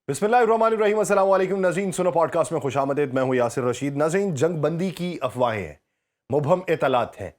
बिस्मिल्लाहिर्रहमानिर्रहीम। अस्सलाम वालेकुम नाज़रीन, सुनो पॉडकास्ट में खुशामदीद। मैं हूं यासिर रशीद। नाज़रीन, जंग बंदी की अफवाहें हैं, मुबहम इतलात हैं।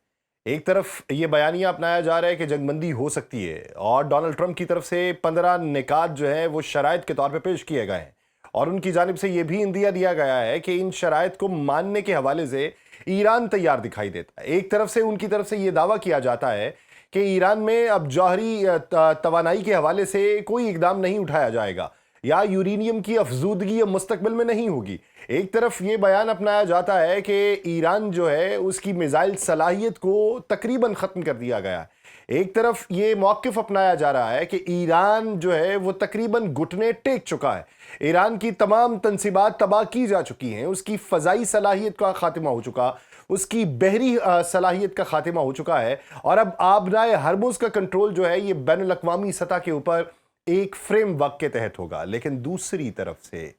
एक तरफ ये बयानिया अपनाया जा रहा है कि जंग बंदी हो सकती है, और डोनाल्ड ट्रंप की तरफ से 15 निकात जो है वो शराइत के तौर पे पेश किए गए हैं, और उनकी जानिब से ये भी इंदिया दिया गया है कि इन शराइत को मानने के हवाले से ईरान तैयार दिखाई देता है। एक तरफ से उनकी तरफ से ये दावा किया जाता है कि ईरान में अब जौहरी तवानाई के हवाले से कोई इकदाम नहीं उठाया जाएगा, या यूरेनियम की अफजूदगी अब मुस्तकबिल में नहीं होगी। एक तरफ ये बयान अपनाया जाता है कि ईरान जो है उसकी मिसाइल सलाहियत को तकरीबन ख़त्म कर दिया गया है। एक तरफ ये मौक़िफ़ अपनाया जा रहा है कि ईरान जो है वो तकरीबन घुटने टेक चुका है, ईरान की तमाम तनसीबात तबाह की जा चुकी हैं, उसकी फ़ज़ाई सलाहियत का ख़ात्मा हो चुका, उसकी बहरी सलाहियत का ख़ात्मा हो चुका है, और अब आबनाए हरमुज़ का कंट्रोल जो है ये बैनुल अक़वामी सतह के ऊपर एक फ्रेमवर्क के तहत होगा। लेकिन दूसरी तरफ से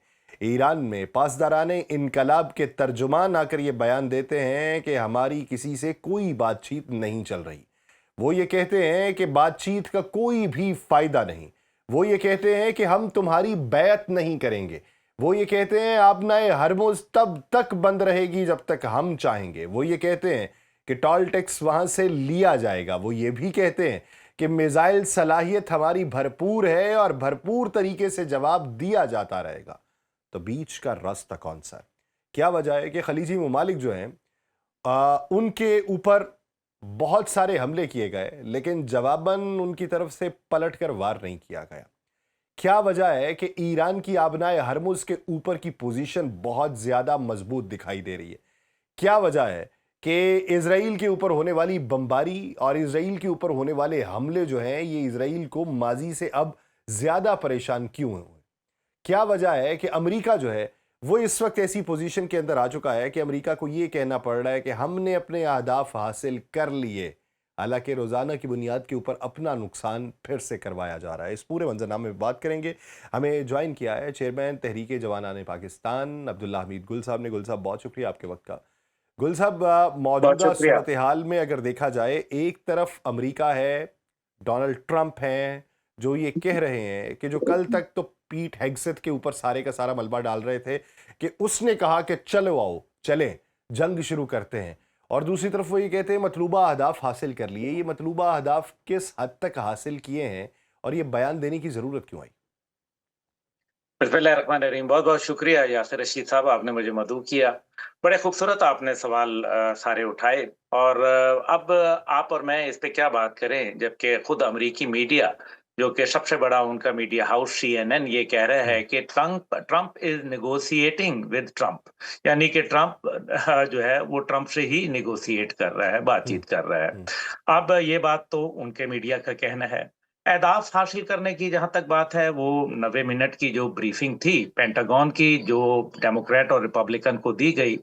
ईरान में पासदाराने इनकलाब के तर्जुमान आकर ये बयान देते हैं कि हमारी किसी से कोई बातचीत नहीं चल रही। वो ये कहते हैं कि बातचीत का कोई भी फायदा नहीं। वो ये कहते हैं कि हम तुम्हारी बैत नहीं करेंगे। वो ये कहते हैं आबनाए हरमुज़ तब तक बंद रहेगी जब तक हम चाहेंगे। वो ये कहते हैं कि टॉल टैक्स वहां से लिया जाएगा। वो ये भी कहते हैं कि मिसाइल सलाहियत हमारी भरपूर है और भरपूर तरीके से जवाब दिया जाता रहेगा। तो बीच का रास्ता कौन सा है? क्या वजह है कि खलीजी ममालिक जो हैं उनके ऊपर बहुत सारे हमले किए गए, लेकिन जवाबन उनकी तरफ से पलट कर वार नहीं किया गया? क्या वजह है कि ईरान की आबनाए हरमुज़ के ऊपर की पोजीशन बहुत ज़्यादा मजबूत दिखाई दे रही है? क्या वजह है कि इज़राइल के ऊपर होने वाली बमबारी और इज़राइल के ऊपर होने वाले हमले जो हैं ये इज़राइल को माजी से अब ज़्यादा परेशान क्यों हुए? क्या वजह है कि अमेरिका जो है वो इस वक्त ऐसी पोजीशन के अंदर आ चुका है कि अमेरिका को ये कहना पड़ रहा है कि हमने अपने अहदाफ हासिल कर लिए, हालांकि रोज़ाना की बुनियाद के ऊपर अपना नुकसान फिर से करवाया जा रहा है। इस पूरे मंजरनामे में बात करेंगे। हमें ज्वाइन किया है चेयरमैन तहरीक जवानाने पाकिस्तान अब्दुल्ला हमीद गुल साहब ने। गुल साहब, बहुत शुक्रिया आपके वक्त का। गुल साहब, बहुत मौजूदा शुक्रिया। सूरत हाल में अगर देखा जाए, एक तरफ अमेरिका है, डोनाल्ड ट्रंप हैं, जो ये कह रहे हैं कि जो कल तक तो पीट हेगसेथ के ऊपर सारे का सारा मलबा डाल रहे थे कि उसने कहा कि चलो आओ चलें जंग शुरू करते हैं, और दूसरी तरफ वो ये कहते हैं मतलूबा अहदाफ हासिल कर लिए। ये मतलूबा अहदाफ किस हद तक हासिल किए हैं और ये बयान देने की ज़रूरत क्यों आई? बिस्मिल्लाहिर्रहमानिर्रहीम। बहुत बहुत शुक्रिया यासिर रशीद साहब, आपने मुझे मदऊ किया। बड़े खूबसूरत आपने सवाल सारे उठाए। और अब आप और मैं इस पे क्या बात करें, जबकि खुद अमेरिकी मीडिया, जो कि सबसे बड़ा उनका मीडिया हाउस CNN, ये कह रहा है हम्म, कि Trump is negotiating with Trump. यानी कि ट्रंप जो है वो ट्रंप से ही नेगोशिएट कर रहा है, हम्म, बातचीत कर रहा है। हम्म, अब ये बात तो उनके मीडिया का कहना है। अहदाफ हासिल करने की जहां तक बात है, वो 90 मिनट की जो ब्रीफिंग थी पेंटागन की, जो डेमोक्रेट और रिपब्लिकन को दी गई,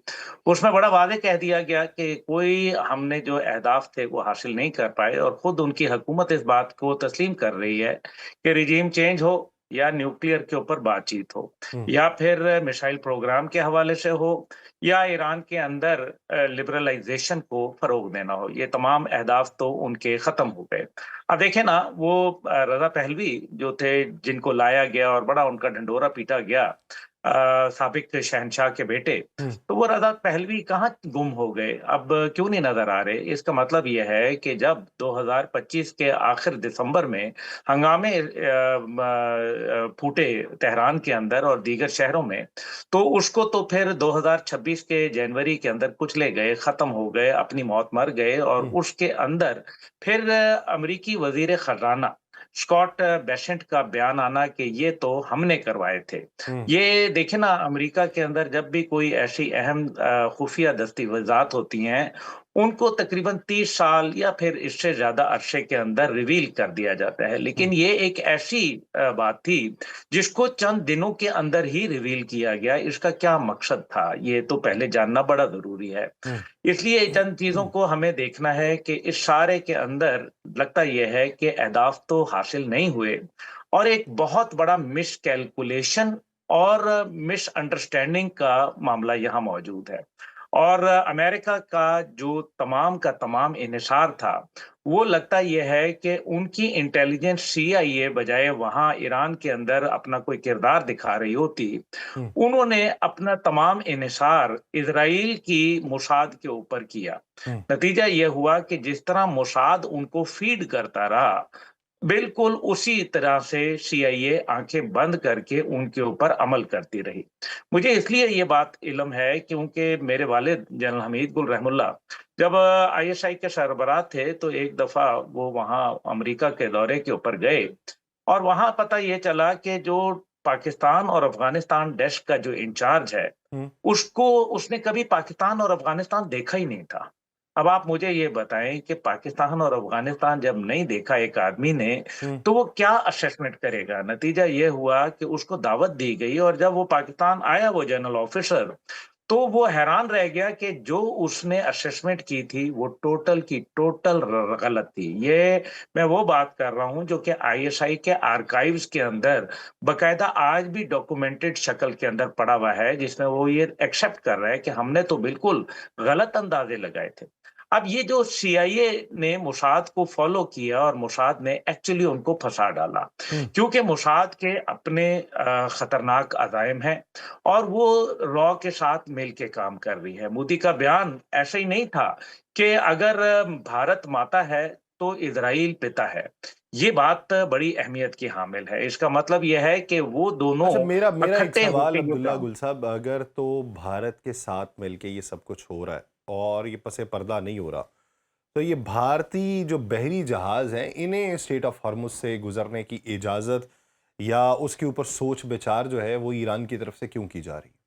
उसमें बड़ा वादे कह दिया गया कि कोई हमने जो अहदाफ थे वो हासिल नहीं कर पाए। और खुद उनकी हुकूमत इस बात को तस्लीम कर रही है कि रिजीम चेंज हो, या न्यूक्लियर के ऊपर बातचीत हो, हम्म, या फिर मिसाइल प्रोग्राम के हवाले से हो, या ईरान के अंदर लिबरलाइजेशन को फरोग देना हो, ये तमाम अहदाफ तो उनके खत्म हो गए। अब देखें ना, वो रजा पहलवी जो थे, जिनको लाया गया और बड़ा उनका ढंढोरा पीटा गया, साबिक शहनशाह के बेटे, हम्म, तो वो रजा पहलवी कहाँ गुम हो गए, अब क्यों नहीं नजर आ रहे? इसका मतलब ये है कि जब 2025 के आखिर दिसंबर में हंगामे फूटे तेहरान के अंदर और दीगर शहरों में, तो उसको तो फिर 2026 के जनवरी के अंदर कुचले गए, खत्म हो गए, अपनी मौत मर गए। और हम्म, उसके अंदर फिर अमेरिकी वजीर खजाना स्कॉट बेसेंट का बयान आना कि ये तो हमने करवाए थे। हम्म, ये देखे ना, अमेरिका के अंदर जब भी कोई ऐसी अहम खुफिया दस्तावेजात होती हैं, उनको तकरीबन 30 साल या फिर इससे ज्यादा अरसे के अंदर रिवील कर दिया जाता है। हम्म, लेकिन ये एक ऐसी बात थी जिसको चंद दिनों के अंदर ही रिवील किया गया। इसका क्या मकसद था, ये तो पहले जानना बड़ा जरूरी है। हम्म, इसलिए चंद चीजों को हमें देखना है कि इस सारे के अंदर लगता यह है कि अहदाफ तो हासिल नहीं हुए, और एक बहुत बड़ा मिस कैलकुलेशन और मिस अंडरस्टैंडिंग का मामला यहाँ मौजूद है। اور अमेरिका का जो तमाम का तमाम इन्हिसार था, वो लगता ये है कि उनकी इंटेलिजेंस CIA बजाय वहाँ ईरान के अंदर अपना कोई किरदार दिखा रही होती, हम्म, उन्होंने अपना तमाम इन्हिसार इज़राइल की मोसाद के ऊपर किया। हम्म, नतीजा ये हुआ कि जिस तरह मोसाद उनको फीड करता रहा, बिल्कुल उसी तरह से CIA आंखें बंद करके उनके ऊपर अमल करती रही। मुझे इसलिए ये बात इल्म है क्योंकि मेरे वालिद जनरल हमीद गुल रहमुल्लाह जब ISI के सरबराह थे तो एक दफा वो वहाँ अमेरिका के दौरे के ऊपर गए और वहाँ पता ये चला कि जो पाकिस्तान और अफगानिस्तान डेस्क का जो इंचार्ज है, हम्म, उसको उसने कभी पाकिस्तान और अफगानिस्तान देखा ही नहीं था। अब आप मुझे ये बताएं कि पाकिस्तान और अफगानिस्तान जब नहीं देखा एक आदमी ने, हम्म। तो वो क्या असेसमेंट करेगा? नतीजा ये हुआ कि उसको दावत दी गई और जब वो पाकिस्तान आया वो जनरल ऑफिसर, तो वो हैरान रह गया कि जो उसने असेसमेंट की थी वो टोटल की टोटल गलत थी। ये मैं वो बात कर रहा हूँ जो कि ISI के आर्काइव्स के अंदर बकायदा आज भी डॉक्यूमेंटेड शक्ल के अंदर पड़ा हुआ है, जिसमें वो ये एक्सेप्ट कर रहा है कि हमने तो बिल्कुल गलत अंदाजे लगाए थे। अब ये जो CIA ने मोसाद को फॉलो किया और मोसाद ने एक्चुअली उनको फंसा डाला, हम्म। क्योंकि मोसाद के अपने खतरनाक अज़ाइम हैं और वो रॉ के साथ मिल के काम कर रही है। मोदी का बयान ऐसे ही नहीं था कि अगर भारत माता है तो इज़राइल पिता है। ये बात बड़ी अहमियत की हामिल है। इसका मतलब ये है कि वो दोनों अच्छा, मेरा मेरा एक इकट्ठे सवाल होके ये अब्दुल्ला काम। गुल साहब, अगर तो भारत के साथ मिलके ये सब कुछ हो रहा है और ये पसे पर्दा नहीं हो रहा, तो ये भारतीय जो बहरी जहाज हैं इन्हें स्टेट ऑफ हॉर्मुज से गुजरने की इजाज़त या उसके ऊपर सोच विचार जो है वो ईरान की तरफ से क्यों की जा रही है?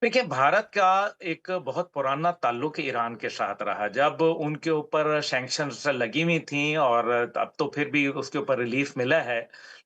देखिए, भारत का एक बहुत पुराना ताल्लुक ईरान के साथ रहा। जब उनके ऊपर सैंक्शंस लगी हुई थीं और अब तो फिर भी उसके ऊपर रिलीफ मिला है।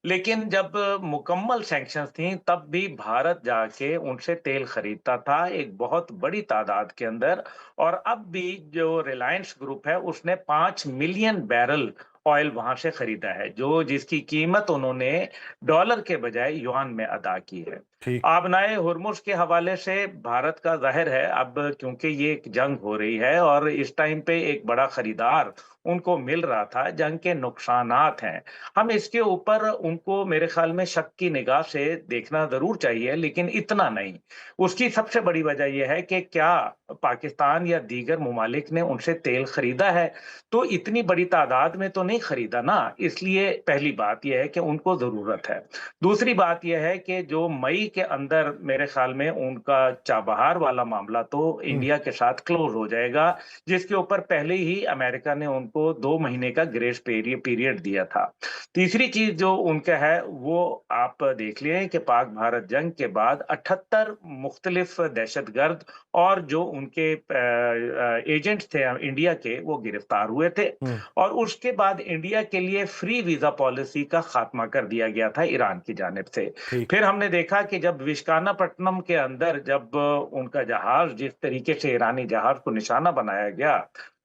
लेकिन जब मुकम्मल सैंक्शंस थीं, तब भी भारत जाके उनसे तेल खरीदता था, एक बहुत बड़ी तादाद के अंदर। और अब भी जो रिलायंस ग्रुप है, उसने 5 मिलियन बैरल ऑयल वहाँ से खरीदा है, जिसकी कीमत उन्होंने डॉलर के बजाय युआन में अदा की है। ठीक। आबनाए हुर्मुज के हवाले से भारत का ज़ाहिर है अब क्योंकि ये एक जंग हो रही है और इस टाइम पे एक बड़ा खरीदार उनको मिल रहा था, जंग के नुकसानात हैं। हम इसके ऊपर उनको मेरे ख़्याल में शक की निगाह से देखना ज़रूर चाहिए, लेकिन इतना नहीं। उसकी सबसे बड़ी वजह ये है कि क्या पाकिस्तान या दीगर ममालिक ने उनसे तेल खरीदा है? तो इतनी बड़ी तादाद में तो नहीं खरीदा ना, इसलिए पहली बात ये है कि उनको ज़रूरत है। दूसरी बात यह है कि जो मई के अंदर मेरे ख्याल में उनका चाबहार वाला मामला तो हम्म, इंडिया के साथ क्लोज हो जाएगा, जिसके ऊपर पहले ही अमेरिका ने उनको 2 महीने का ग्रेस पीरियड दिया था। तीसरी चीज़ जो उनका है, वो आप देख लें कि पाक भारत जंग के बाद 78 मुख्तलिफ दहशतगर्द और जो उनके एजेंट्स थे इंडिया के, वो गिरफ्तार हुए थे। हम्म। और उसके बाद इंडिया के लिए फ्री वीजा पॉलिसी का खात्मा कर दिया गया था ईरान की जानिब से। ठीक। फिर हमने देखा कि जब विशाखापट्टनम के अंदर जब उनका जहाज जिस तरीके से ईरानी जहाज को निशाना बनाया गया,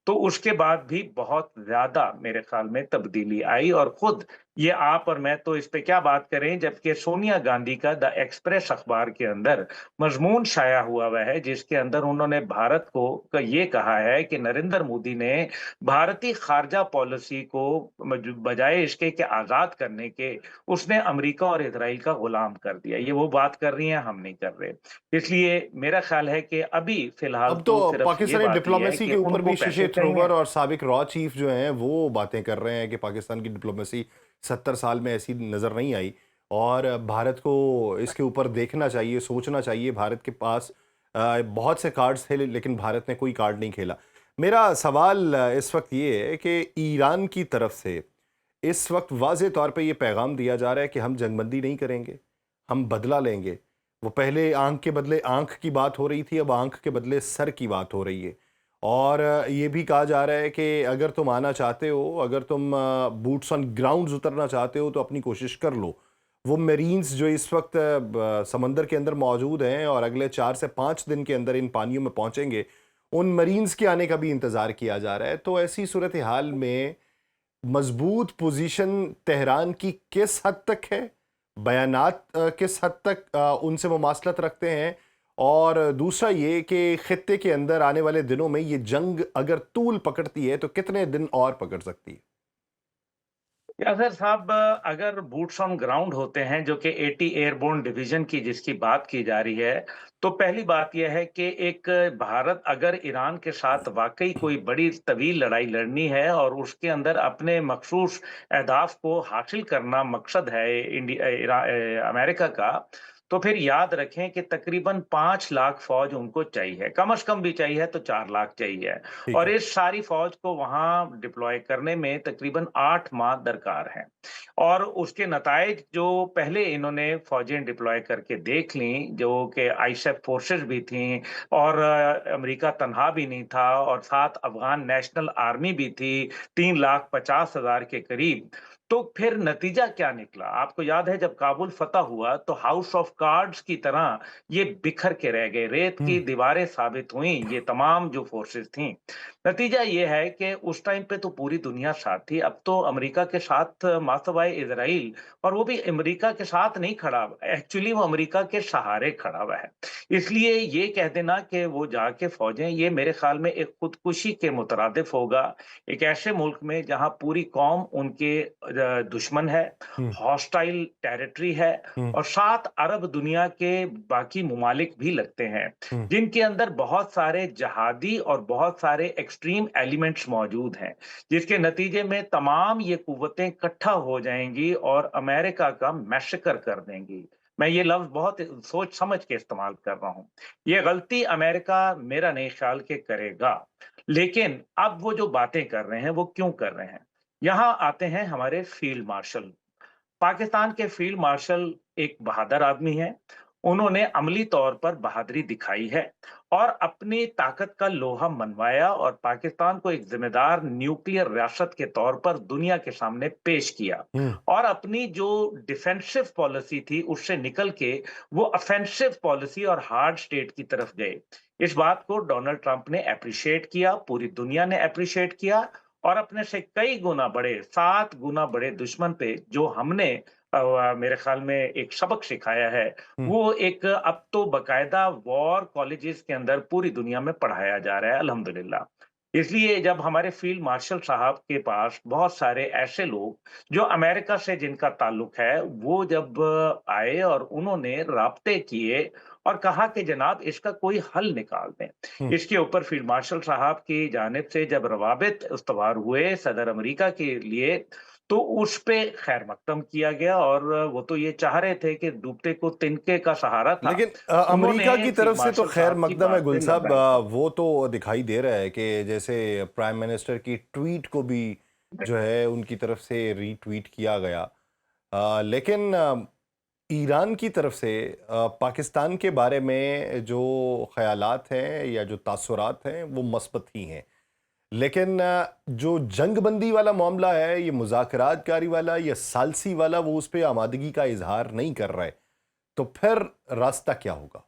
तो उसके बाद भी बहुत ज्यादा मेरे ख्याल में तब्दीली आई और खुद ये आप और मैं तो इस पे क्या बात करें, जबकि सोनिया गांधी का द एक्सप्रेस अखबार के अंदर मजमून शाया हुआ है जिसके अंदर उन्होंने भारत को ये कहा है कि नरेंद्र मोदी ने भारतीय खारजा पॉलिसी को बजाय इसके कि आजाद करने के, उसने अमेरिका और इजराइल का गुलाम कर दिया। ये वो बात कर रही हैं, हम नहीं कर रहे। इसलिए मेरा ख्याल है कि अभी फिलहाल अब तो तो सिर्फ ये पाकिस्तानी बात ही है डिप्लोमेसी कि के ऊपर उनको भी पैसे शशि चाहिए। थ्रोवर और साबिक रॉ चीफ जो हैं वो बातें कर रहे हैं कि पाकिस्तान की डिप्लोमेसी 70 साल में ऐसी नज़र नहीं आई और भारत को इसके ऊपर देखना चाहिए, सोचना चाहिए। भारत के पास बहुत से कार्ड्स थे लेकिन भारत ने कोई कार्ड नहीं खेला। मेरा सवाल इस वक्त ये है कि ईरान की तरफ से इस वक्त वाज़े तौर पे ये पैगाम दिया जा रहा है कि हम जंगबंदी नहीं करेंगे, हम बदला लेंगे। वो पहले आंख के बदले आंख की बात हो रही थी, अब आंख के बदले सर की बात हो रही है। और ये भी कहा जा रहा है कि अगर तुम आना चाहते हो, अगर तुम बूट्स ऑन ग्राउंड्स उतरना चाहते हो तो अपनी कोशिश कर लो। वो मरीन्स जो इस वक्त समंदर के अंदर मौजूद हैं और अगले 4 से 5 दिन के अंदर इन पानियों में पहुंचेंगे, उन मरीन्स के आने का भी इंतज़ार किया जा रहा है। तो ऐसी सूरत हाल में मजबूत पोजीशन तेहरान की किस हद तक है, बयानात किस हद तक उनसे मुमासलत रखते हैं اور دوسرا یہ کہ خطے کے اندر آنے والے دنوں میں یہ جنگ اگر طول پکڑتی ہے تو کتنے دن اور پکڑ سکتی ہے؟ یاسر صاحب، اگر بوٹس آن گراؤنڈ ہوتے ہیں جو کہ 80 ایئر بورن ڈویژن کی جس کی بات کی جا رہی ہے، تو پہلی بات یہ ہے کہ ایک بھارت اگر ایران کے ساتھ واقعی کوئی بڑی طویل لڑائی لڑنی ہے اور اس کے اندر اپنے مخصوص اہداف کو حاصل کرنا مقصد ہے امریکہ کا، تو پھر یاد رکھیں کہ تقریباً 5 لاکھ فوج ان کو چاہیے، کم از کم بھی چاہیے تو 4 لاکھ چاہیے، ٹھیک اور ہے۔ اس ساری فوج کو وہاں ڈپلوائے کرنے میں تقریباً 8 ماہ درکار ہیں۔ اور اس کے نتائج جو پہلے انہوں نے فوجیں ڈپلوائے کر کے دیکھ لیں، جو کہ آئی ایف فورسز بھی تھیں اور امریکہ تنہا بھی نہیں تھا، اور ساتھ افغان نیشنل آرمی بھی تھی 3,50,000 کے قریب، تو پھر نتیجہ کیا نکلا؟ آپ کو یاد ہے جب کابل فتح ہوا تو ہاؤس آف کارڈز کی طرح یہ بکھر کے رہ گئے، ریت کی دیواریں ثابت ہوئیں یہ تمام جو فورسز تھیں۔ نتیجہ یہ ہے کہ اس ٹائم پہ تو پوری دنیا ساتھ تھی، اب تو امریکہ کے ساتھ ماتحتائے اسرائیل، اور وہ بھی امریکہ کے ساتھ نہیں کھڑا، ایکچولی وہ امریکہ کے سہارے کھڑا ہوا ہے۔ اس لیے یہ کہہ دینا کہ وہ جا کے فوجیں، یہ میرے خیال میں ایک خودکشی کے مترادف ہوگا، ایک ایسے ملک میں جہاں پوری قوم ان کے دشمن ہے، ہوں ہاسٹائل ٹیریٹری ہے، ہوں اور 7 ارب دنیا کے باقی ممالک بھی لگتے ہیں ہوں جن کے اندر بہت سارے جہادی اور بہت سارے ایکسٹریم ایلیمنٹس موجود ہیں، جس کے نتیجے میں تمام یہ قوتیں اکٹھا ہو جائیں گی اور امریکہ کا میسکر کر دیں گی۔ میں یہ لفظ بہت سوچ سمجھ کے استعمال کر رہا ہوں۔ یہ غلطی امریکہ میرا نہیں خیال کہ کرے گا، لیکن اب وہ جو باتیں کر رہے ہیں وہ کیوں کر رہے ہیں؟ یہاں آتے ہیں ہمارے فیلڈ مارشل۔ پاکستان کے فیلڈ مارشل ایک بہادر آدمی ہیں، انہوں نے عملی طور پر بہادری دکھائی ہے اور اپنی طاقت کا لوہا منوایا اور پاکستان کو ایک ذمہ دار نیوکلیئر ریاست کے طور پر دنیا کے سامنے پیش کیا، ہوں اور اپنی جو ڈیفینسو پالیسی تھی اس سے نکل کے وہ افینسو پالیسی اور ہارڈ سٹیٹ کی طرف گئے۔ اس بات کو ڈونلڈ ٹرمپ نے اپریشیٹ کیا، پوری دنیا نے اپریشیٹ کیا، اور اپنے سے کئی گنا بڑے، 7 گنا بڑے دشمن پہ جو ہم نے میرے خیال میں ایک سبق سکھایا ہے، ہوں وہ ایک اب تو باقاعدہ وار کالجز کے اندر پوری دنیا میں پڑھایا جا رہا ہے الحمدللہ۔ اس لیے جب ہمارے فیلڈ مارشل صاحب کے پاس بہت سارے ایسے لوگ جو امریکہ سے جن کا تعلق ہے، وہ جب آئے اور انہوں نے رابطے کیے اور کہا کہ جناب اس کا کوئی حل نکال دیں، ہوں اس کے اوپر فیلڈ مارشل صاحب کی جانب سے جب روابط استوار ہوئے صدر امریکہ کے لیے، تو اس پہ خیر مقدم کیا گیا، اور وہ تو یہ چاہ رہے تھے کہ ڈوبتے کو تنکے کا سہارا تھا، لیکن انہوں نے امریکہ کی فیلڈ طرف سے تو مارشل خیر صاحب کی مقدم ہے بات گل پہ صاحب، لبیک کہا۔ وہ تو دکھائی دے رہا ہے کہ جیسے پرائم منسٹر کی ٹویٹ کو بھی جو ہے ان کی طرف سے ری ٹویٹ کیا گیا، لیکن ایران کی طرف سے پاکستان کے بارے میں جو خیالات ہیں یا جو تاثرات ہیں وہ مثبت ہی ہیں، لیکن جو جنگ بندی والا معاملہ ہے، یہ مذاکرات کاری والا یا ثالثی والا، وہ اس پہ آمادگی کا اظہار نہیں کر رہے، تو پھر راستہ کیا ہوگا؟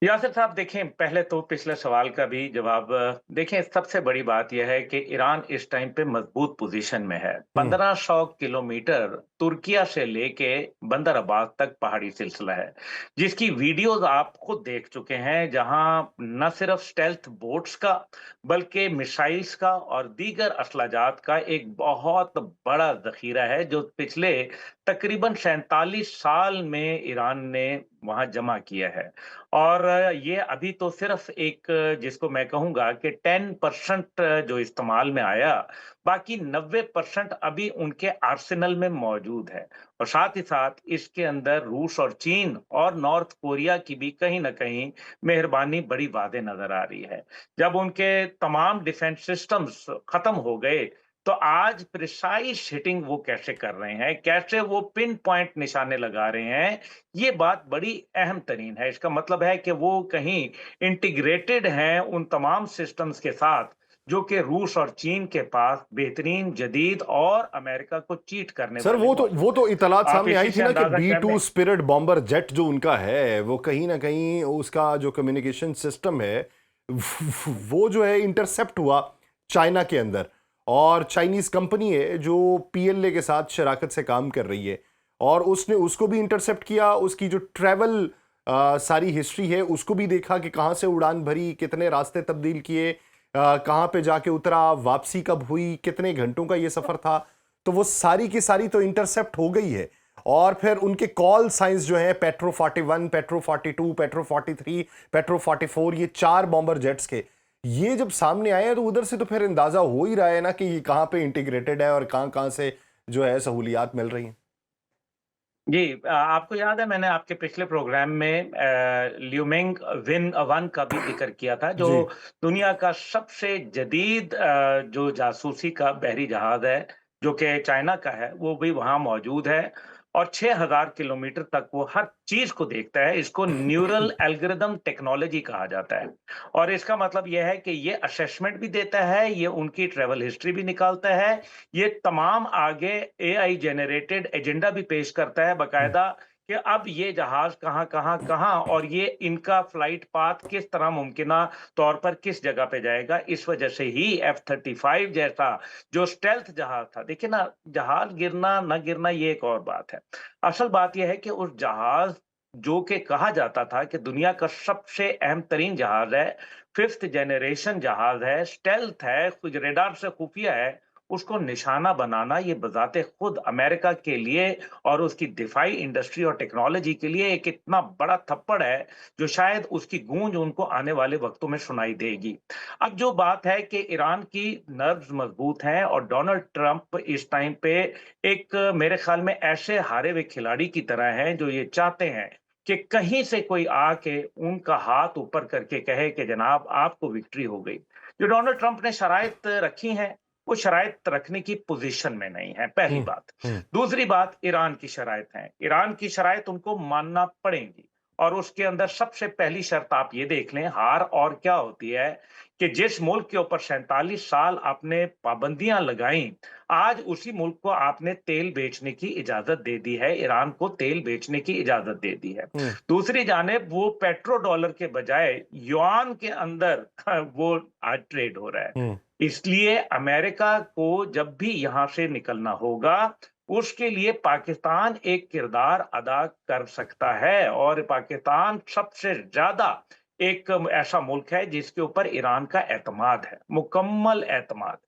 یاسر صاحب دیکھیں، پہلے تو پچھلے سوال کا بھی جواب دیکھیں، سب سے بڑی بات یہ ہے کہ ایران اس ٹائم پہ مضبوط پوزیشن میں ہے۔ ہوں 1500 کلومیٹر ترکیہ سے لے کے بندر عباس تک پہاڑی سلسلہ ہے، جس کی ویڈیوز آپ خود دیکھ چکے ہیں، جہاں نہ صرف سٹیلتھ بوٹس کا بلکہ میسائلز کا اور دیگر اسلحہ جات کا ایک بہت بڑا ذخیرہ ہے، جو پچھلے تقریباً 47 سال میں ایران نے وہاں جمع کیا ہے۔ اور یہ ابھی تو صرف ایک جس کو میں کہوں گا کہ 10% جو استعمال میں آیا، باقی 90% ابھی ان کے آرسنل میں موجود ہے، اور ساتھ ہی ساتھ اس کے اندر روس اور چین اور نارتھ کوریا کی بھی کہیں نہ کہیں مہربانی بڑی واضح نظر آ رہی ہے۔ جب ان کے تمام ڈیفنس سسٹمز ختم ہو گئے تو آج پریسائز ہٹنگ وہ کیسے کر رہے ہیں، کیسے وہ پن پوائنٹ نشانے لگا رہے ہیں، یہ بات بڑی اہم ترین ہے۔ اس کا مطلب ہے کہ وہ کہیں انٹیگریٹڈ ہیں ان تمام سسٹمز کے ساتھ جو کہ روس اور چین کے پاس بہترین جدید اور امریکہ کو چیٹ کرنے سر والے وہ موجود تو ہیں۔ اطلاعات آپ سامنے اسی آئی تھی سے نا کہ اندازہ کر B-2 لیں۔ اسپرٹ بامبر جیٹ جو ان کا ہے، وہ کہیں نہ کہیں اس کا جو کمیونیکیشن سسٹم ہے وہ جو ہے انٹرسپٹ ہوا چائنا کے اندر، اور چائنیز کمپنی ہے جو PLA کے ساتھ شراکت سے کام کر رہی ہے، اور اس نے اس کو بھی انٹرسپٹ کیا، اس کی جو ٹریول सारी हिस्ट्री है उसको भी देखा कि कहाँ से उड़ान भरी, कितने रास्ते तब्दील किए, कहाँ पे जाके उतरा, वापसी कब हुई, कितने घंटों का ये सफर था, तो वो सारी की सारी तो इंटरसेप्ट हो गई है। और फिर उनके कॉल साइंस जो है, पेट्रो 41, पेट्रो 42, पेट्रो 43, पेट्रो 44, ये 4 बॉम्बर जेट्स के, ये जब सामने आए हैं तो उधर से तो फिर अंदाजा हो ही रहा है ना कि ये कहाँ पे इंटीग्रेटेड है और कहाँ कहाँ से जो है सहूलियात मिल रही हैं। जी, आपको याद है मैंने आपके पिछले प्रोग्राम में ल्यूमिंग विन 1 का भी जिक्र किया था, जो जी। दुनिया का सबसे जदीद जो जासूसी का बहरी जहाज है, जो कि चाइना का है, वो भी वहाँ मौजूद है और 6000 किलोमीटर तक वो हर चीज़ को देखता है। इसको न्यूरल एल्गोरिदम टेक्नोलॉजी कहा जाता है और इसका मतलब ये है कि ये असेसमेंट भी देता है, ये उनकी ट्रैवल हिस्ट्री भी निकालता है, ये तमाम आगे एआई जनरेटेड एजेंडा भी पेश करता है हम्म, बकायदा कि अब ये जहाज कहाँ कहाँ कहाँ और ये इनका फ्लाइट पाथ किस तरह मुमकिना तौर पर किस जगह पे जाएगा। इस वजह से ही F-35 जैसा जो स्टेल्थ जहाज था, देखिए ना, जहाज गिरना न गिरना ये एक और बात है। असल बात यह है कि उस जहाज जो कि कहा जाता था कि दुनिया का सबसे अहम तरीन जहाज है, फिफ्थ जनरेशन जहाज है, स्टेल्थ है, कुछ रेडार से खुफिया है, उसको निशाना बनाना ये बजाते खुद अमेरिका के लिए और उसकी दिफाई इंडस्ट्री और टेक्नोलॉजी के लिए एक इतना बड़ा थप्पड़ है, जो शायद उसकी गूंज उनको आने वाले वक्तों में सुनाई देगी। अब जो बात है कि ईरान की नर्व्स मजबूत हैं और डोनाल्ड ट्रंप इस टाइम पे एक मेरे ख्याल में ऐसे हारे हुए खिलाड़ी की तरह हैं, जो ये चाहते हैं कि कहीं से कोई आके उनका हाथ ऊपर करके कहे कि जनाब आपको विक्ट्री हो गई। जो डोनाल्ड ट्रंप ने शराइत रखी हैं, वो शराइत रखने की पोजीशन में नहीं है, पहली हम्म, बात। हम्म, दूसरी बात, ईरान की शराइत है, ईरान की शराइत उनको मानना पड़ेंगी और उसके अंदर सबसे पहली शर्त आप ये देख लें, हार और क्या होती है कि जिस मुल्क के ऊपर 47 साल आपने पाबंदियां लगाई, आज उसी मुल्क को आपने तेल बेचने की इजाजत दे दी है, ईरान को तेल बेचने की इजाजत दे दी है। हम्म, दूसरी जानिब वो पेट्रो डॉलर के बजाय युआन के अंदर वो आज ट्रेड हो रहा है। हम्म, इसलिए अमेरिका को जब भी यहां से निकलना होगा, उसके लिए पाकिस्तान एक किरदार अदा कर सकता है और पाकिस्तान सबसे ज्यादा एक ऐसा मुल्क है जिसके ऊपर ईरान का एतमाद है, मुकम्मल एतमाद।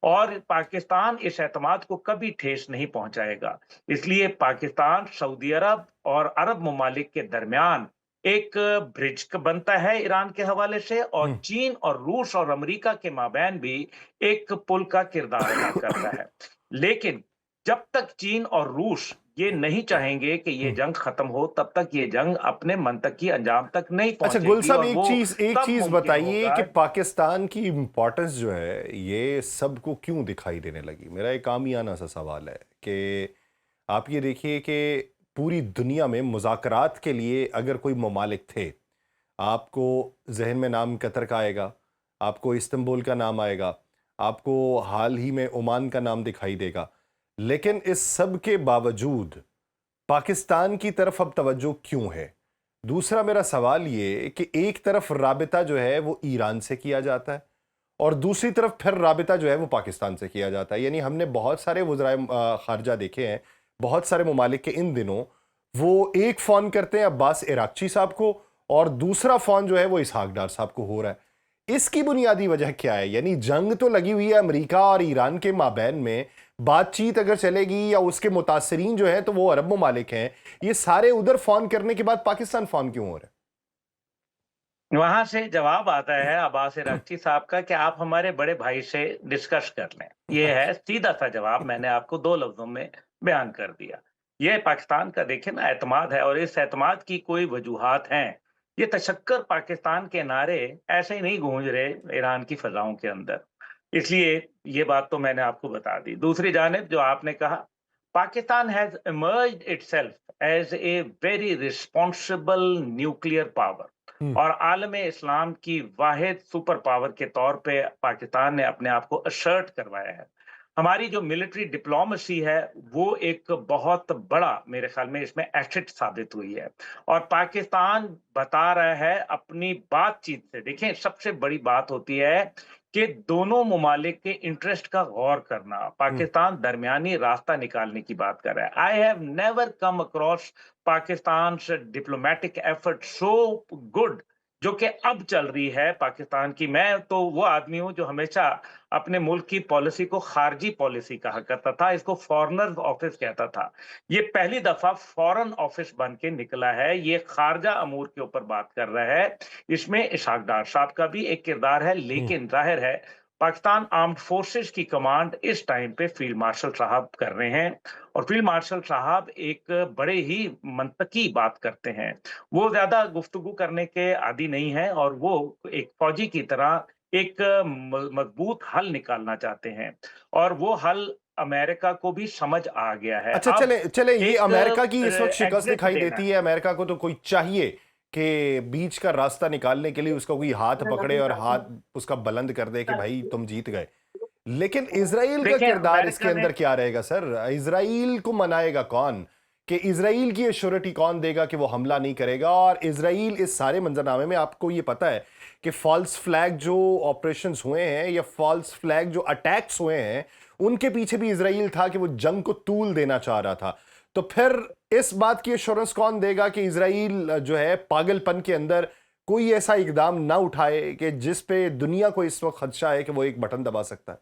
और पाकिस्तान इस एतमाद को कभी ठेस नहीं पहुंचाएगा। इसलिए पाकिस्तान सऊदी अरब और अरब ममालिक के दरमियान एक ब्रिज बनता है ईरान के हवाले से, और हम्म। चीन और रूस और अमेरिका के माबैन भी एक पुल का किरदार अदा करता है। लेकिन जब तक चीन और रूस ये नहीं चाहेंगे कि ये जंग खत्म हो, तब तक ये जंग अपने मंतकी अंजाम तक नहीं अच्छा गुल पहुंचेगी साहब, और एक वो चीज एक तब चीज मुमकिन बताइए होगा। कि पाकिस्तान की इम्पोर्टेंस जो है ये सबको क्यों दिखाई देने लगी। मेरा एक आमियाना सा सवाल है कि आप ये देखिए कि पूरी दुनिया में मुज़ाकरात के लिए अगर कोई ममालिक थे, आपको जहन में नाम कतर का आएगा, आपको इस्तांबुल का नाम आएगा, आपको हाल ही में ओमान का नाम दिखाई देगा। लेकिन इस सब के बावजूद पाकिस्तान की तरफ अब तवज्जो क्यों है? दूसरा मेरा सवाल ये कि एक तरफ राबिता जो है वो ईरान से किया जाता है और दूसरी तरफ फिर राबिता जो है वो पाकिस्तान से किया जाता है। यानी हमने बहुत सारे वज़राए खारजा देखे हैं, बहुत सारे ममालिक के इन दिनों वो एक फ़ोन करते हैं अब्बास इराक़ची साहब को और दूसरा फ़ोन जो है वो इसहाक डार साहब को हो रहा है। इसकी बुनियादी वजह क्या है? यानी जंग तो लगी हुई है अमेरिका और ईरान के माबैन में, बातचीत अगर चलेगी या उसके मुतासरीन जो है तो वो अरब ममालिक हैं, ये सारे उधर फ़ोन करने के बाद पाकिस्तान फ़ोन क्यों हो रहा वहां से जवाब आता है अब्बास इराक़ची साहब का कि आप हमारे बड़े भाई से डिस्कस कर लें। ये है? है सीधा सा जवाब, मैंने आपको 2 लफ्ज़ों में बयान कर दिया। ये पाकिस्तान का देखिए ना एतमाद है और इस एतमाद की कोई वजूहात हैं। ये तशक्कर पाकिस्तान के नारे ऐसे ही नहीं गूंज रहे ईरान की फ़ज़ाओं के अंदर। इसलिए ये बात तो मैंने आपको बता दी। दूसरी जानिब जो आपने कहा, Pakistan has emerged itself as a very responsible nuclear power hmm, और आलमे इस्लाम की वाहिद सुपर पावर के तौर पे पाकिस्तान ने अपने आप को असर्ट करवाया है। हमारी जो मिलिट्री डिप्लोमेसी है, वो एक बहुत बड़ा मेरे ख्याल में इसमें एसेट साबित हुई है और पाकिस्तान बता रहा है अपनी बातचीत से। देखें, सबसे बड़ी बात होती है कि दोनों ममालिक के इंटरेस्ट का गौर करना। पाकिस्तान दरमियानी रास्ता निकालने की बात कर रहा है। I have never come across Pakistan diplomatic effort so good जो कि अब चल रही है पाकिस्तान की। मैं तो वो आदमी हूं जो हमेशा अपने मुल्क की पॉलिसी को खारजी पॉलिसी कहा करता था, इसको फॉरेनर्स ऑफिस कहता था। ये पहली दफा फॉरेन ऑफिस बन के निकला है, ये खारजा अमूर के ऊपर बात कर रहा है। इसमें इशाक डार साहब का भी एक किरदार है, लेकिन जाहिर है पाकिस्तान आर्म्ड फोर्सेस की कमांड इस टाइम पे फील्ड मार्शल साहब कर रहे हैं, और फील्ड मार्शल साहब एक बड़े ही मंतकी बात करते हैं। वो ज्यादा गुफ्तगू करने के आदी नहीं है, और वो एक फौजी की तरह एक मजबूत हल निकालना चाहते हैं, और वो हल अमेरिका को भी समझ आ गया है। अच्छा, अब चले चले ये एक अमेरिका की इस वक्त शिकस्त एग्जिट दिखाई देना देती है। अमेरिका को तो कोई चाहिए कि बीच का रास्ता निकालने के लिए उसका कोई हाथ पकड़े और हाथ उसका बुलंद कर दे कि भाई तुम जीत गए। लेकिन इजराइल का देखिए किरदार इसके अमेरिका ने अंदर क्या रहेगा सर? इजराइल को मनाएगा कौन? कि इजराइल की एश्योरिटी कौन देगा कि वो हमला नहीं करेगा? और इजराइल इस सारे मंजरनामे में, आपको ये पता है कि फॉल्स फ्लैग जो ऑपरेशंस हुए हैं या फॉल्स फ्लैग जो अटैक्स हुए हैं, उनके पीछे भी इजराइल था कि वो जंग को तूल देना चाह रहा था। तो फिर इस बात की एश्योरेंस कौन देगा कि इजराइल जो है पागलपन के अंदर कोई ऐसा इकदाम ना उठाए कि जिस पे दुनिया को इस वक्त खदशा है कि वो एक बटन दबा सकता है?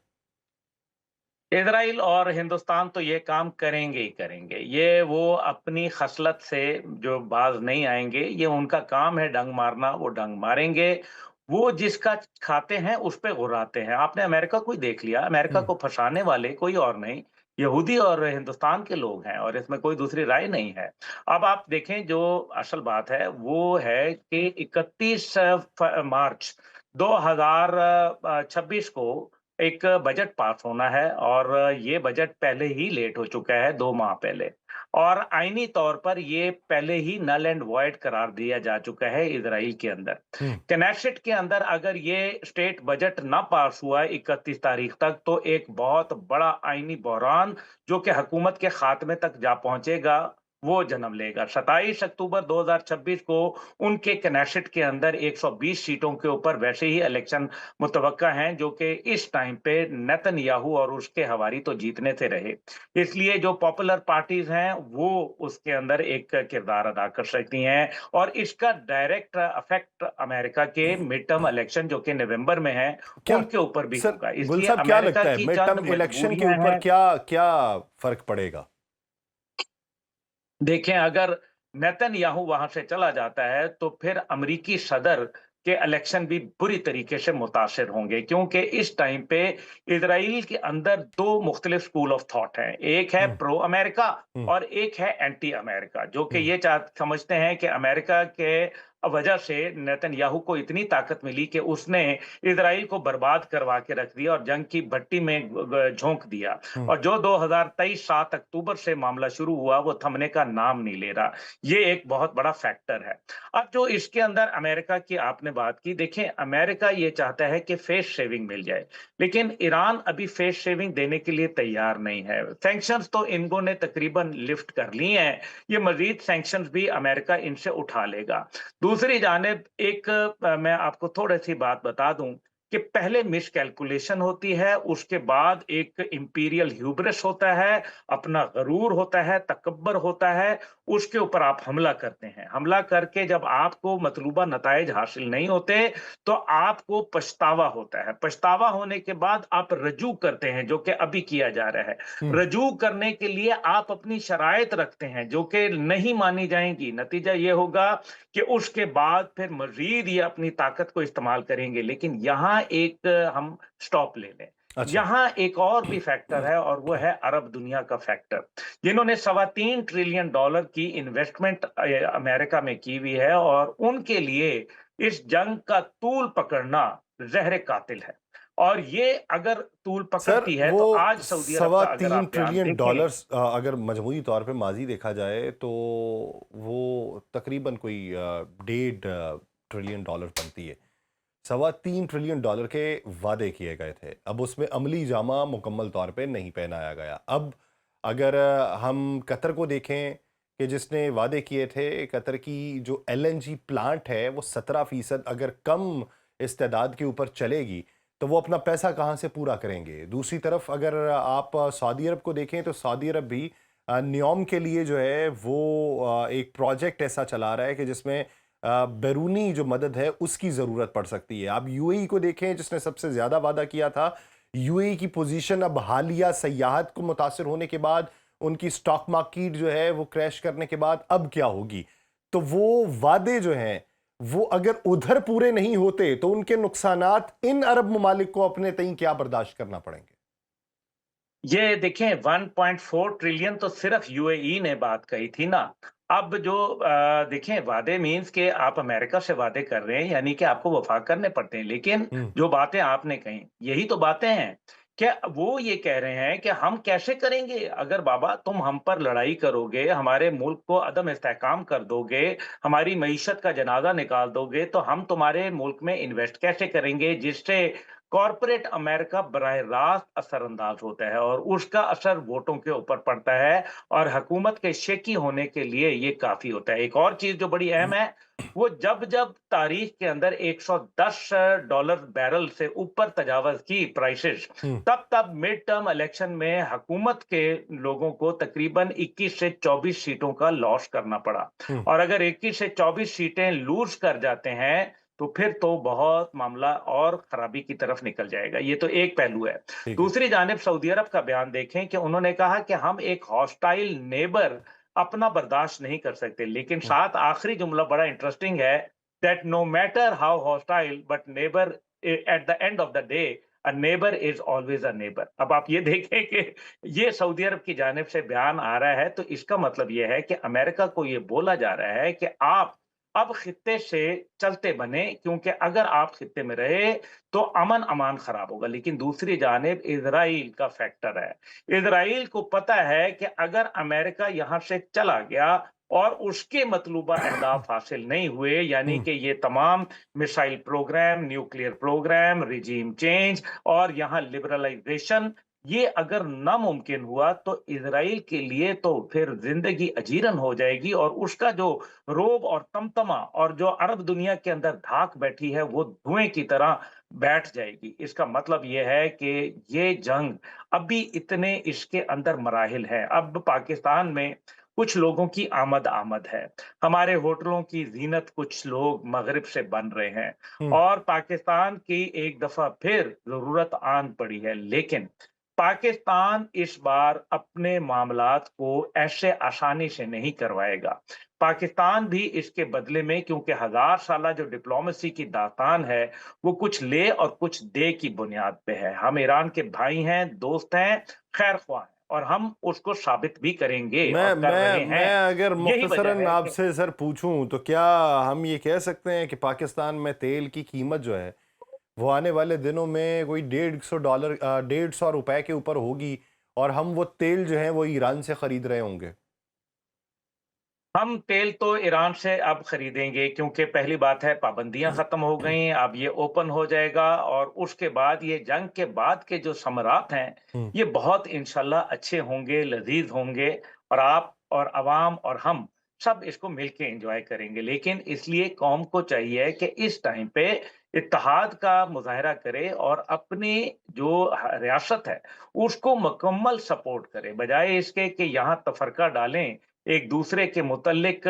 इजराइल और हिंदुस्तान तो ये काम करेंगे ही करेंगे। ये वो अपनी खसलत से जो बाज नहीं आएंगे, ये उनका काम है डंग मारना, वो डंग मारेंगे। वो जिसका खाते हैं उस पे गुर्राते हैं। आपने अमेरिका को ही देख लिया, अमेरिका हम्म। को फंसाने वाले कोई और नहीं, यहूदी और हिंदुस्तान के लोग हैं, और इसमें कोई दूसरी राय नहीं है। अब आप देखें, जो असल बात है वो है कि 31 मार्च 2026 को एक बजट पास होना है, और ये बजट पहले ही लेट हो चुका है 2 माह पहले, और आईनी तौर पर ये पहले ही नल एंड वॉइड करार दिया जा चुका है इजराइल के अंदर। हम्म। कनेक्टिकट के अंदर अगर ये स्टेट बजट ना पास हुआ 31 तारीख तक, तो एक बहुत बड़ा आईनी बहरान जो कि हुकूमत के खात्मे तक जा पहुंचेगा, वो जन्म लेगा। 27 अक्टूबर 2026 को उनके कनेक्टिकट के अंदर 120 सीटों के ऊपर वैसे ही इलेक्शन मुतवक्का हैं, जो कि इस टाइम पे नेतन्याहू और उसके हवारी तो जीतने से रहे। इसलिए जो पॉपुलर पार्टीज हैं वो उसके अंदर एक किरदार अदा कर सकती हैं, और इसका डायरेक्ट अफेक्ट अमेरिका के मिड टर्म इलेक्शन जो कि नवंबर में है, क्या उनके ऊपर भी सर, होगा। गुल इसलिए साहब, क्या अमेरिका लगता है की मिड चंद टर्म इलेक्शन के मजबूरियां ऊपर हैं। क्या क्या फर्क पड़ेगा? देखें, अगर नेतन्याहू वहां से चला जाता है तो फिर अमेरिकी सदर के इलेक्शन भी बुरी तरीके से मुतासिर होंगे, क्योंकि इस टाइम पे इसराइल के अंदर दो मुख्तलिफ स्कूल ऑफ थॉट हैं। एक है हम्म। प्रो अमेरिका हम्म। और एक है एंटी अमेरिका, जो कि हम्म। ये समझते हैं कि अमेरिका के वजह से नेतन्याहू को इतनी ताकत मिली कि उसने इसराइल को बर्बाद करवा के रख दिया और जंग की भट्टी में झोंक दिया। हम्म। और जो 2023 7 अक्टूबर से मामला शुरू हुआ, वो थमने का नाम नहीं ले रहा। ये एक बहुत बड़ा फैक्टर है। अब जो इसके अंदर अमेरिका की आपने बात की, देखें अमेरिका ये चाहता है कि फेस सेविंग मिल जाए, लेकिन ईरान अभी फेस सेविंग देने के लिए तैयार नहीं है। सैंक्शंस तो इनको ने तकरीबन लिफ्ट कर ली हैं, ये मजीद सैंक्शंस भी अमेरिका इनसे उठा लेगा। दूसरी जानिब एक मैं आपको थोड़ी सी बात बता दूं कि पहले मिस कैलकुलेशन होती है, उसके बाद एक इंपीरियल ह्यूब्रिस होता है, अपना गरूर होता है, तकब्बर होता है, उसके ऊपर आप हमला करते हैं। हमला करके जब आपको मतलूबा नताइज हासिल नहीं होते, तो आपको पछतावा होता है। पछतावा होने के बाद आप रजू करते हैं, जो कि अभी किया जा रहा है। हम्म। रजू करने के लिए आप अपनी शराइत रखते हैं, जो कि नहीं मानी जाएंगी। नतीजा ये होगा कि उसके बाद फिर मजीद ये अपनी ताकत को इस्तेमाल करेंगे। लेकिन यहाँ एक हम स्टॉप ले लें। अच्छा। यहाँ एक और भी फैक्टर है, और वो है अरब दुनिया का फैक्टर, जिन्होंने $3.25 ट्रिलियन की इन्वेस्टमेंट अमेरिका में की हुई है, और उनके लिए इस जंग का तूल पकड़ना जहर कातिल है। और ये अगर तूल सर, पकड़ती है, वो तो आज सऊदी अरब सवा का अगर तीन आप बयान ट्रिलियन देखें। डॉलर्स अगर मजमूई तौर पे माजी देखा जाए तो वो तकरीबन कोई 1.5 ट्रिलियन डॉलर बनती है। $3.25 ट्रिलियन के वादे किए गए थे, अब उसमें अमली जामा मुकम्मल तौर पे नहीं पहनाया गया। अब अगर हम कतर को देखें कि जिसने वादे किए थे, कतर की जो LNG प्लांट है वो 17% अगर कम इस्तेदाद के ऊपर चलेगी, تو وہ اپنا پیسہ کہاں سے پورا کریں گے؟ دوسری طرف اگر آپ سعودی عرب کو دیکھیں تو سعودی عرب بھی نیوم کے لیے جو ہے وہ ایک پروجیکٹ ایسا چلا رہا ہے کہ جس میں بیرونی جو مدد ہے اس کی ضرورت پڑ سکتی ہے. آپ یو اے ای کو دیکھیں جس نے سب سے زیادہ وعدہ کیا تھا. یو اے ای کی پوزیشن اب حالیہ سیاحت کو متاثر ہونے کے بعد، ان کی سٹاک مارکیٹ جو ہے وہ کریش کرنے کے بعد اب کیا ہوگی؟ تو وہ وعدے جو ہیں وہ اگر ادھر پورے نہیں ہوتے تو ان کے نقصانات ان عرب ممالک کو اپنے تئیں کیا برداشت کرنا پڑیں گے؟ یہ دیکھیں 1.4 ٹریلین تو صرف یو اے ای نے بات کہی تھی نا. اب جو دیکھیں وعدے مینز کہ آپ امریکہ سے وعدے کر رہے ہیں، یعنی کہ آپ کو وفا کرنے پڑتے ہیں. لیکن ہوں جو باتیں آپ نے کہیں یہی تو باتیں ہیں کہ وہ یہ کہہ رہے ہیں کہ ہم کیسے کریں گے اگر بابا تم ہم پر لڑائی کرو گے، ہمارے ملک کو عدم استحکام کر دو گے، ہماری معیشت کا جنازہ نکال دو گے، تو ہم تمہارے ملک میں انویسٹ کیسے کریں گے جس سے کارپوریٹ امریکہ براہ راست اثر انداز ہوتا ہے اور اس کا اثر ووٹوں کے اوپر پڑتا ہے اور حکومت کے شیکی ہونے کے لیے یہ کافی ہوتا ہے. ایک اور چیز جو بڑی اہم ہے، وہ جب تاریخ کے اندر $110 بیرل سے اوپر تجاوز کی پرائسز، ہوں تب مڈ ٹرم الیکشن میں حکومت کے لوگوں کو تقریباً 21 سے 24 سیٹوں کا لاس کرنا پڑا. ہوں اور اگر 21 سے 24 سیٹیں لوز کر جاتے ہیں تو پھر تو بہت معاملہ اور خرابی کی طرف نکل جائے گا. یہ تو ایک پہلو ہے. ٹھیک ہے. دوسری جانب سعودی عرب کا بیان دیکھیں کہ انہوں نے کہا کہ ہم ایک ہاسٹائل نیبر اپنا برداشت نہیں کر سکتے. لیکن ہوں ساتھ آخری جملہ بڑا انٹرسٹنگ ہے that no matter how hostile but neighbor at the end of the day a neighbor is always a neighbor. اب آپ یہ دیکھیں کہ یہ سعودی عرب کی جانب سے بیان آ رہا ہے تو اس کا مطلب یہ ہے کہ امریکہ کو یہ بولا جا رہا ہے کہ آپ اب خطے سے چلتے بنے، کیونکہ اگر آپ خطے میں رہے تو امن امان خراب ہوگا. لیکن دوسری جانب اسرائیل کا فیکٹر ہے. اسرائیل کو پتا ہے کہ اگر امریکہ یہاں سے چلا گیا اور اس کے مطلوبہ اہداف حاصل نہیں ہوئے، یعنی ہوں کہ یہ تمام missile programme, nuclear programme, regime change اور یہاں لبرلائزیشن، یہ اگر ناممکن ہوا تو اسرائیل کے لیے تو پھر زندگی اجیرن ہو جائے گی اور اس کا جو روب اور تمتما اور جو عرب دنیا کے اندر دھاک بیٹھی ہے وہ دھوئیں کی طرح بیٹھ جائے گی. اس کا مطلب یہ ہے کہ یہ جنگ ابھی اتنے اس کے اندر مراحل ہیں. اب پاکستان میں کچھ لوگوں کی آمد ہے، ہمارے ہوٹلوں کی زینت کچھ لوگ مغرب سے بن رہے ہیں ہوں اور پاکستان کی ایک دفعہ پھر ضرورت آن پڑی ہے. لیکن پاکستان اس بار اپنے معاملات کو ایسے آسانی سے نہیں کروائے گا. پاکستان بھی اس کے بدلے میں، کیونکہ 1000 سالہ جو ڈپلومیسی کی داستان ہے وہ کچھ لے اور کچھ دے کی بنیاد پہ ہے. ہم ایران کے بھائی ہیں، دوست ہیں، خیر خواہ ہیں اور ہم اس کو ثابت بھی کریں گے اور میں کر میں رہے ہیں. میں اگر یہی وجہ مختصراً ہے آپ کہ سے سر پوچھوں تو کیا ہم یہ کہہ سکتے ہیں کہ پاکستان میں تیل کی قیمت جو ہے وہ آنے والے دنوں میں کوئی $150 150 کے اوپر ہوگی اور ہم وہ تیل جو ہے وہ ایران سے خرید رہے ہوں گے؟ ہم تیل تو ایران سے اب خریدیں گے، کیونکہ پہلی بات ہے پابندیاں ختم ہو گئیں، اب یہ اوپن ہو جائے گا اور اس کے بعد یہ جنگ کے بعد کے جو ثمرات ہیں ہوں یہ بہت انشاءاللہ اچھے ہوں گے، لذیذ ہوں گے اور آپ اور عوام اور ہم سب اس کو مل کے انجوائے کریں گے. لیکن اس لیے قوم کو چاہیے کہ اس ٹائم پہ اتحاد کا مظاہرہ کرے اور اپنی جو ریاست ہے اس کو مکمل سپورٹ کرے، بجائے اس کے کہ یہاں تفرقہ ڈالیں، ایک دوسرے کے متعلق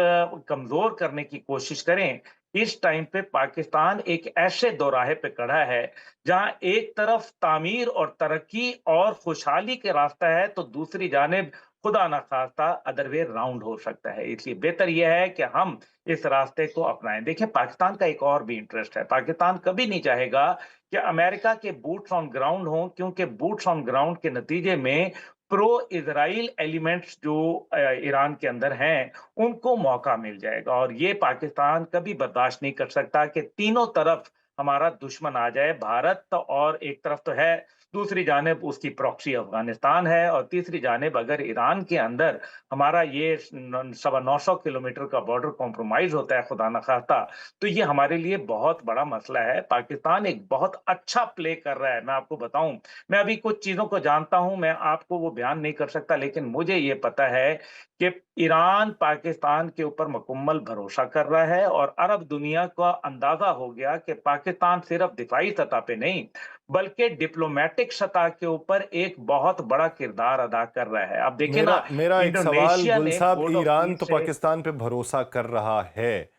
کمزور کرنے کی کوشش کریں. اس ٹائم پہ پاکستان ایک ایسے دوراہے پہ کھڑا ہے جہاں ایک طرف تعمیر اور ترقی اور خوشحالی کے راستہ ہے تو دوسری جانب خدا نخواستہ ادر وے راؤنڈ ہو سکتا ہے. اس لیے بہتر یہ ہے کہ ہم اس راستے کو اپنائیں. دیکھیں پاکستان کا ایک اور بھی انٹرسٹ ہے، پاکستان کبھی نہیں چاہے گا کہ امریکہ کے بوٹس آن گراؤنڈ ہوں، کیونکہ بوٹس آن گراؤنڈ کے نتیجے میں پرو اسرائیل ایلیمنٹس جو ایران کے اندر ہیں ان کو موقع مل جائے گا اور یہ پاکستان کبھی برداشت نہیں کر سکتا کہ تینوں طرف ہمارا دشمن آ جائے. بھارت اور ایک طرف تو ہے، دوسری جانب اس کی پراکسی افغانستان ہے اور تیسری جانب اگر ایران کے اندر ہمارا یہ 950 کلومیٹر کا بارڈر کمپرومائز ہوتا ہے خدا نخواستہ تو یہ ہمارے لیے بہت بڑا مسئلہ ہے. پاکستان ایک بہت اچھا پلے کر رہا ہے. میں آپ کو بتاؤں، میں ابھی کچھ چیزوں کو جانتا ہوں، میں آپ کو وہ بیان نہیں کر سکتا، لیکن مجھے یہ پتا ہے کہ ईरान पाकिस्तान के ऊपर मुकम्मल भरोसा कर रहा है और अरब दुनिया को अंदाजा हो गया कि पाकिस्तान सिर्फ दिफाई सतह पे नहीं बल्कि डिप्लोमेटिक सतह के ऊपर एक बहुत बड़ा किरदार अदा कर रहा है। अब देखिए मेरा ना, मेरा एक सवाल इंडोनेशिया गुल ने साहब, बोर्ड ऑफ ईरान पीस तो से पाकिस्तान पे भरोसा कर रहा है,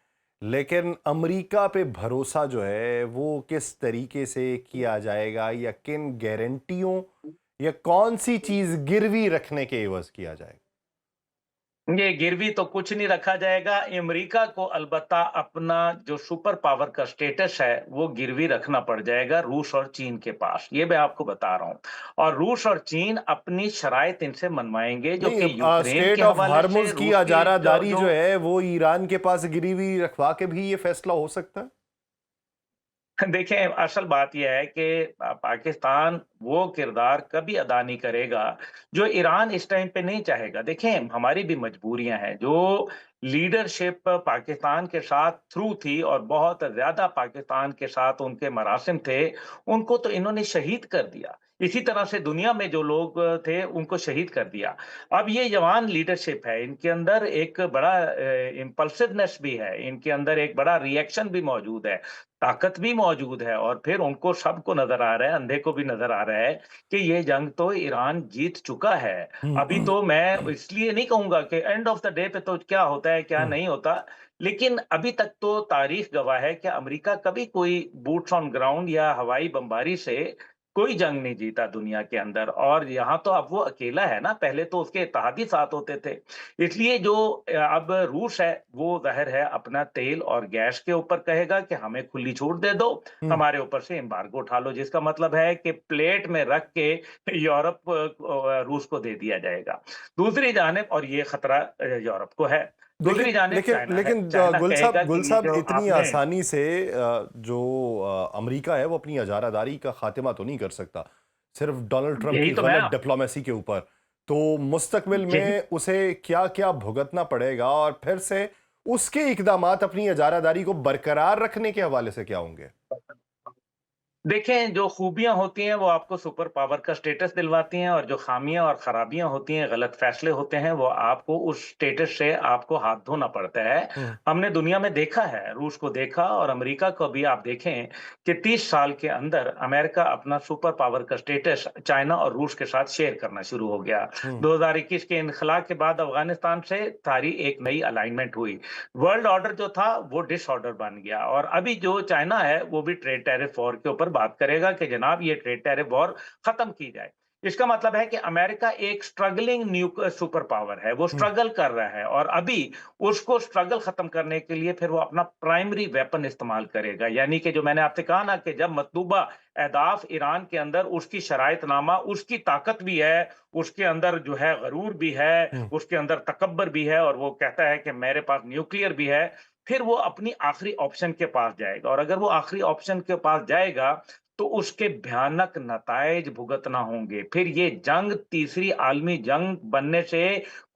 लेकिन अमेरिका पे भरोसा जो है वो किस तरीके से किया जाएगा, या किन गारंटियों या कौन सी चीज गिरवी रखने के एवज किया जाएगा? ये गिरवी तो कुछ नहीं रखा जाएगा। अमेरिका को अलबत्ता अपना जो सुपर पावर का स्टेटस है वो गिरवी रखना पड़ जाएगा रूस और चीन के पास, ये मैं आपको बता रहा हूँ। और रूस और चीन अपनी शराइत इनसे मनवाएंगे, जो कि नहीं, यूक्रेन स्टेट के ऑफ हवाले से हॉर्मुज की रूस की अजारादारी जो है वो ईरान के पास गिरवी रखवा के भी ये फैसला हो सकता है। देखें, असल बात यह है कि पाकिस्तान वो किरदार कभी अदा नहीं करेगा जो ईरान इस टाइम पे नहीं चाहेगा। देखें, हमारी भी मजबूरियां हैं। जो लीडरशिप पाकिस्तान के साथ थ्रू थी और बहुत ज्यादा पाकिस्तान के साथ उनके मरासिम थे, उनको तो इन्होंने शहीद कर दिया। इसी तरह से दुनिया में जो लोग थे उनको शहीद कर दिया। अब ये जवान लीडरशिप है, इनके अंदर एक बड़ा इम्पल्सिवनेस भी है, इनके अंदर एक बड़ा रिएक्शन भी मौजूद है, ताकत भी मौजूद है। और फिर उनको सबको नजर आ रहा है, अंधे को भी नजर आ रहा है कि ये जंग तो ईरान जीत चुका है। अभी तो मैं इसलिए नहीं कहूंगा कि एंड ऑफ द डे पे तो क्या होता है क्या नहीं होता, लेकिन अभी तक तो तारीख गवाह है कि अमेरिका कभी कोई बूट्स ऑन ग्राउंड या हवाई बमबारी से कोई जंग नहीं जीता दुनिया के अंदर। और यहाँ तो अब वो अकेला है ना, पहले तो उसके इत्तेहादी साथ होते थे। इसलिए जो अब रूस है वो जाहिर है अपना तेल और गैस के ऊपर कहेगा कि हमें खुली छूट दे दो, हमारे ऊपर से एम्बार्गो उठा लो, जिसका मतलब है कि प्लेट में रख के यूरोप रूस को दे दिया जाएगा। दूसरी जानिब, और ये खतरा यूरोप को है, दूसरी लेकिन जानिब लेकिन चाइना है। लेकिन चाइना कहेगा गुल कि ये साहब, जो इतनी आपने, आसानी से जो अमेरिका है वो अपनी अजारादारी का खात्मा तो नहीं कर सकता सिर्फ डोनाल्ड ट्रंप यही की तो मैं, गलत डिप्लोमेसी के ऊपर। तो मुस्तकबिल यही में उसे क्या क्या भुगतना पड़ेगा, और फिर से उसके इकदामात अपनी अजारादारी को बरकरार रखने के हवाले से क्या होंगे? देखें, जो खूबियां होती हैं वो आपको सुपर पावर का स्टेटस दिलवाती हैं, और जो खामियां और खराबियां होती हैं, गलत फैसले होते हैं, वो आपको उस स्टेटस से आपको हाथ धोना पड़ता है। हम्म। हमने दुनिया में देखा है, रूस को देखा और अमेरिका को भी। आप देखें कि 30 साल के अंदर अमेरिका अपना सुपर पावर का स्टेटस चाइना और रूस के साथ शेयर करना शुरू हो गया। हम्म। 2021 के इनखला के बाद अफगानिस्तान से सारी एक नई अलाइनमेंट हुई, वर्ल्ड ऑर्डर जो था वो डिसऑर्डर बन गया। और अभी जो चाइना है वो भी ट्रेड टैरिफ वॉर के ऊपर बात करेगा कि जनाब ये ट्रेड टैरिफ वॉर खत्म की जाए। इसका मतलब है कि अमेरिका एक स्ट्रगलिंग न्यू सुपर पावर है, वो हम्म। स्ट्रगल कर रहा है, और अभी उसको स्ट्रगल खत्म करने के लिए फिर वो अपना प्राइमरी वेपन इस्तेमाल करेगा। यानी कि जो मैंने आपसे कहा ना कि जब मतलूबा अहदाफ ईरान के अंदर, उसकी शरायतनामा, उसकी ताकत भी है, उसके अंदर जो है गरूर भी है, हम्म। उसके अंदर तकब्बर भी है, और वो कहता है कि मेरे पास न्यूक्लियर भी है, फिर वो अपनी आखिरी ऑप्शन के पास जाएगा। और अगर वो आखिरी ऑप्शन के पास जाएगा तो उसके भयानक नतायज भुगतना होंगे। फिर ये जंग तीसरी आलमी जंग बनने से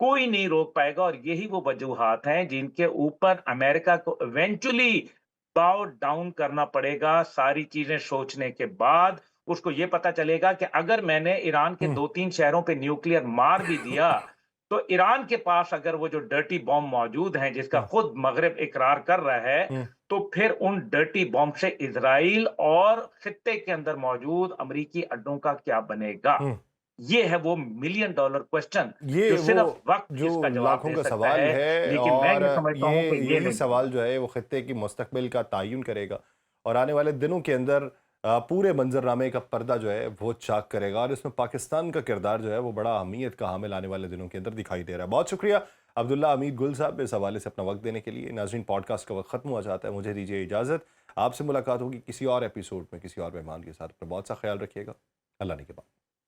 कोई नहीं रोक पाएगा। और यही वो वजूहात हैं जिनके ऊपर अमेरिका को इवेंचुअली बाउ डाउन करना पड़ेगा। सारी चीजें सोचने के बाद उसको ये पता चलेगा कि अगर मैंने ईरान के हम्म। 2-3 शहरों पे न्यूक्लियर मार भी दिया, तो ईरान के पास अगर वो जो डर्टी बॉम्ब मौजूद हैं, जिसका हम्म। खुद मगरिब इकरार कर रहा है, हम्म। तो फिर उन डर्टी बॉम्ब से इजराइल और खित्ते के अंदर मौजूद अमरीकी अड्डों का क्या बनेगा? हम्म। ये है वो मिलियन डॉलर क्वेश्चन ये जो वो सिर्फ वक्त जो इसका जवाब लाखों दे का सकता सवाल है। है, लेकिन मैं और ये समझता हूं कि ये यही नहीं सवाल होगा। जो है वो खित्ते की मुस्तकबिल का तयन करेगा, और आने वाले दिनों के अंदर पूरे मंजरनामे का पर्दा जो है वो चाक करेगा, और इसमें पाकिस्तान का किरदार जो है वो बड़ा अहमियत का हामिल आने वाले दिनों के अंदर दिखाई दे रहा है। बहुत शुक्रिया अब्दुल्ला हमीद गुल साहब इस हवाले से अपना वक्त देने के लिए। नाज़रीन, पॉडकास्ट का वक्त खत्म हुआ चाहता है, मुझे दीजिए इजाज़त। आपसे मुलाकात होगी किसी और एपिसोड में किसी और मेहमान के साथ। अपना बहुत सा ख्याल रखिएगा। अल्लाह ने के बाद।